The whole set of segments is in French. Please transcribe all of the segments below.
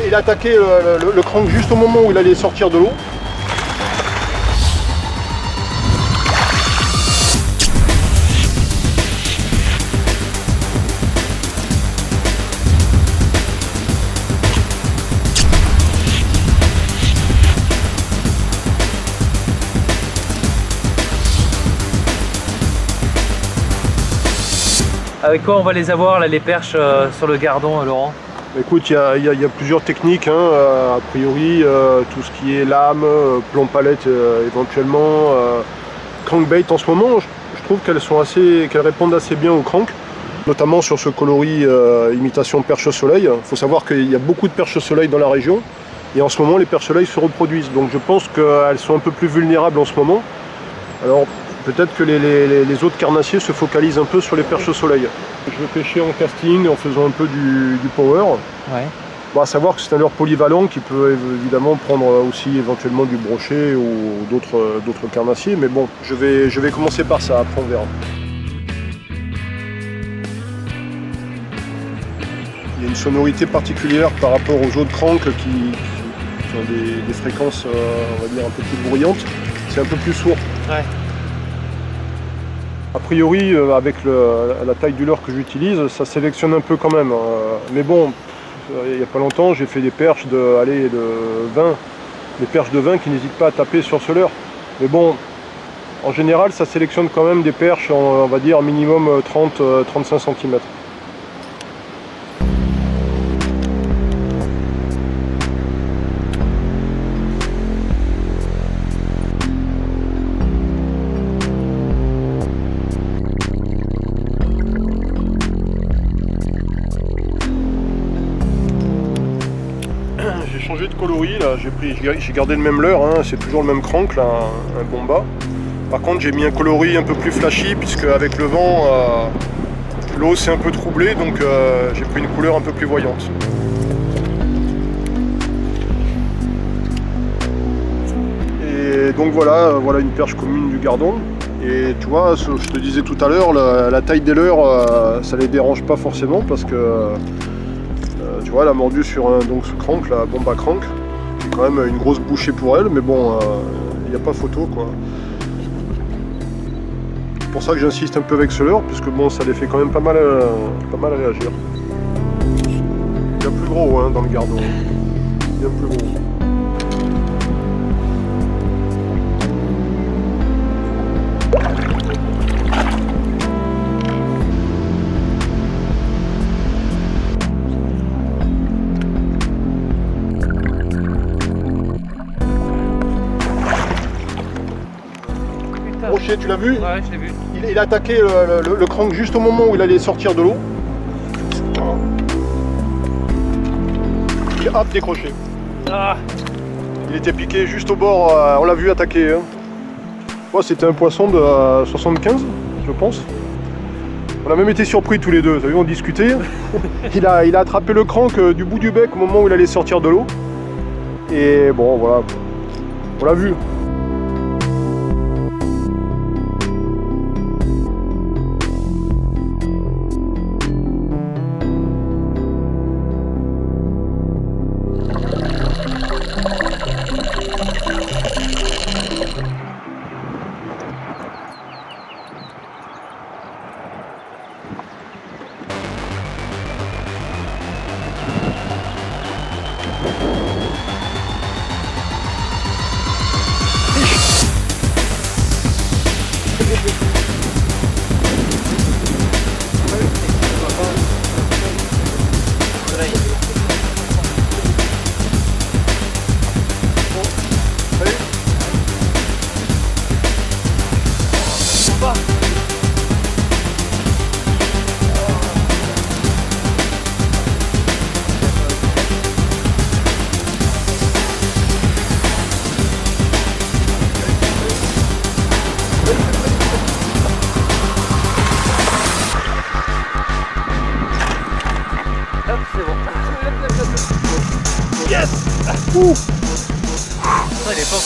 Il a attaqué le crank juste au moment où il allait sortir de l'eau. Avec quoi on va les avoir là, les perches sur le gardon, Laurent? Écoute, il y a plusieurs techniques, hein, a priori, tout ce qui est lame, plomb palette éventuellement, crankbait en ce moment, je trouve qu'elles répondent assez bien au crank, notamment sur ce coloris imitation perche soleil. Il faut savoir qu'il y a beaucoup de perches soleil dans la région, et en ce moment les perches soleil se reproduisent, donc je pense qu'elles sont un peu plus vulnérables en ce moment. Alors peut-être que les autres carnassiers se focalisent un peu sur les perches soleil. Je vais pêcher en casting en faisant un peu du power. Ouais. Bon, à savoir que c'est un leurre polyvalent qui peut évidemment prendre aussi éventuellement du brochet ou d'autres carnassiers, mais bon, je vais commencer par ça, après on verra. Il y a une sonorité particulière par rapport aux autres cranks qui ont des fréquences, on va dire, un peu plus bruyantes. C'est un peu plus sourd. Ouais. A priori, avec la taille du leurre que j'utilise, ça sélectionne un peu quand même. Mais bon, il n'y a pas longtemps, j'ai fait des perches de 20, des perches de 20 qui n'hésitent pas à taper sur ce leurre. Mais bon, en général, ça sélectionne quand même des perches, on va dire minimum 30-35 cm. J'ai changé de coloris, là, j'ai gardé le même leurre, hein, c'est toujours le même crank, là, un bomba. Par contre j'ai mis un coloris un peu plus flashy puisque avec le vent, l'eau s'est un peu troublée, donc j'ai pris une couleur un peu plus voyante. Et donc voilà une perche commune du Gardon. Et tu vois, je te disais tout à l'heure, la taille des leurres, ça les dérange pas forcément parce que tu vois, elle a mordu sur ce crank, la bomba crank, qui est quand même une grosse bouchée pour elle, mais bon, il n'y a pas photo quoi. C'est pour ça que j'insiste un peu avec ce leurre, puisque bon, ça les fait quand même pas mal réagir. Il y a plus gros hein, dans le Gardon, bien plus gros. Brochet, tu l'as vu? Ouais, je l'ai vu. Il a attaqué le crank juste au moment où il allait sortir de l'eau. Et hop, décroché. Ah. Il était piqué juste au bord, on l'a vu attaquer. Hein. Oh, c'était un poisson de 75, je pense. On a même été surpris tous les deux, vous savez, on discutait. Il a attrapé le crank du bout du bec au moment où il allait sortir de l'eau. Et bon, voilà, on l'a vu.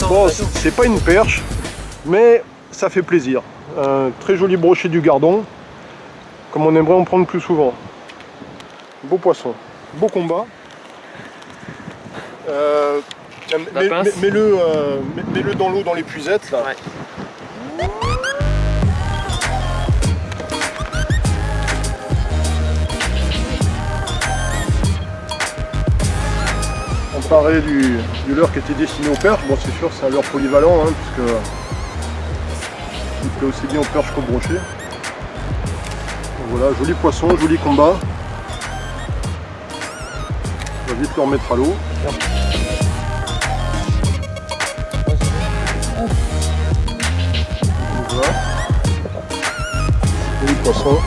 Bon, c'est pas une perche, mais ça fait plaisir. Un très joli brochet du Gardon, comme on aimerait en prendre plus souvent. Beau poisson, beau combat. Tiens, La pince. mets-le dans l'eau, dans l'épuisette là. Ouais. Comparé du leurre qui était destiné aux perches, bon c'est sûr c'est un leurre polyvalent hein, puisque il plaît aussi bien aux perches qu'aux brochets. Donc voilà, joli poisson, joli combat. On va vite le remettre à l'eau. Voilà. Joli poisson.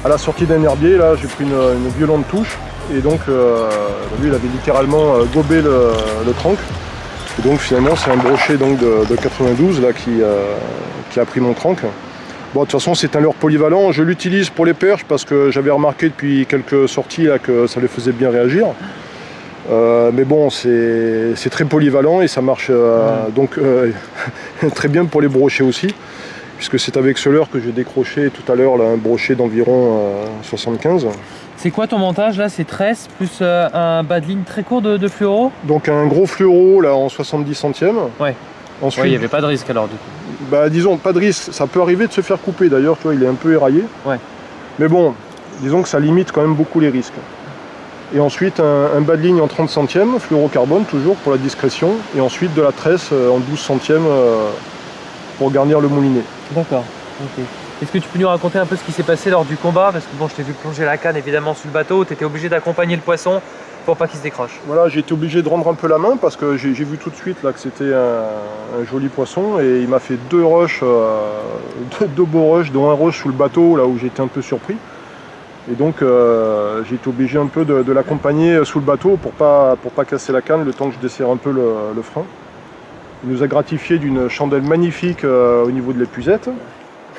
À la sortie d'un herbier, là, j'ai pris une violente touche et donc lui, il avait littéralement gobé le tranc. Et donc finalement, c'est un brochet donc, de 92 là, qui a pris mon tranc. Bon, de toute façon, c'est un leurre polyvalent. Je l'utilise pour les perches parce que j'avais remarqué depuis quelques sorties là, que ça les faisait bien réagir. Mais bon, c'est très polyvalent et ça marche donc très bien pour les brochets aussi. Puisque c'est avec ce leurre que j'ai décroché tout à l'heure un brochet d'environ 75. C'est quoi ton montage là? C'est tresse plus un bas de ligne très court de fluoro? Donc un gros fluoro là en 70 centièmes. Ouais. Ensuite, Ouais, il n'y avait pas de risque alors du coup. bah disons pas de risque, ça peut arriver de se faire couper d'ailleurs, tu vois, il est un peu éraillé. Ouais. Mais bon, disons que ça limite quand même beaucoup les risques. Et ensuite un bas de ligne en 30 centièmes, fluorocarbone toujours pour la discrétion. Et ensuite de la tresse en 12 centièmes pour garnir le moulinet. D'accord, ok. Est-ce que tu peux nous raconter un peu ce qui s'est passé lors du combat? Parce que bon, je t'ai vu plonger la canne évidemment sous le bateau, tu étais obligé d'accompagner le poisson pour pas qu'il se décroche. Voilà, j'ai été obligé de rendre un peu la main parce que j'ai vu tout de suite là que c'était un joli poisson et il m'a fait deux rushs, deux beaux rushs, dont un rush sous le bateau là où j'étais un peu surpris. Et donc j'ai été obligé un peu de l'accompagner sous le bateau pour pas casser la canne le temps que je desserre un peu le frein. Il nous a gratifié d'une chandelle magnifique au niveau de l'épuisette,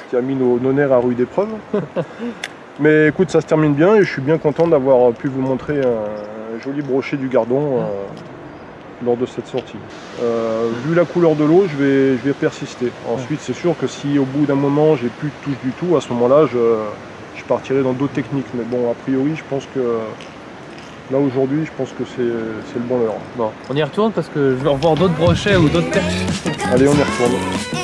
qui a mis nos nerfs à rude épreuve. Mais écoute, ça se termine bien et je suis bien content d'avoir pu vous montrer un joli brochet du Gardon lors de cette sortie. Vu la couleur de l'eau, je vais persister. Ensuite, c'est sûr que si au bout d'un moment j'ai plus de touche du tout, à ce moment-là, je partirai dans d'autres techniques. Mais bon, a priori, je pense que là aujourd'hui, je pense que c'est le bon leurre. Bon, on y retourne parce que je veux revoir d'autres brochets ou d'autres perches. Allez, on y retourne.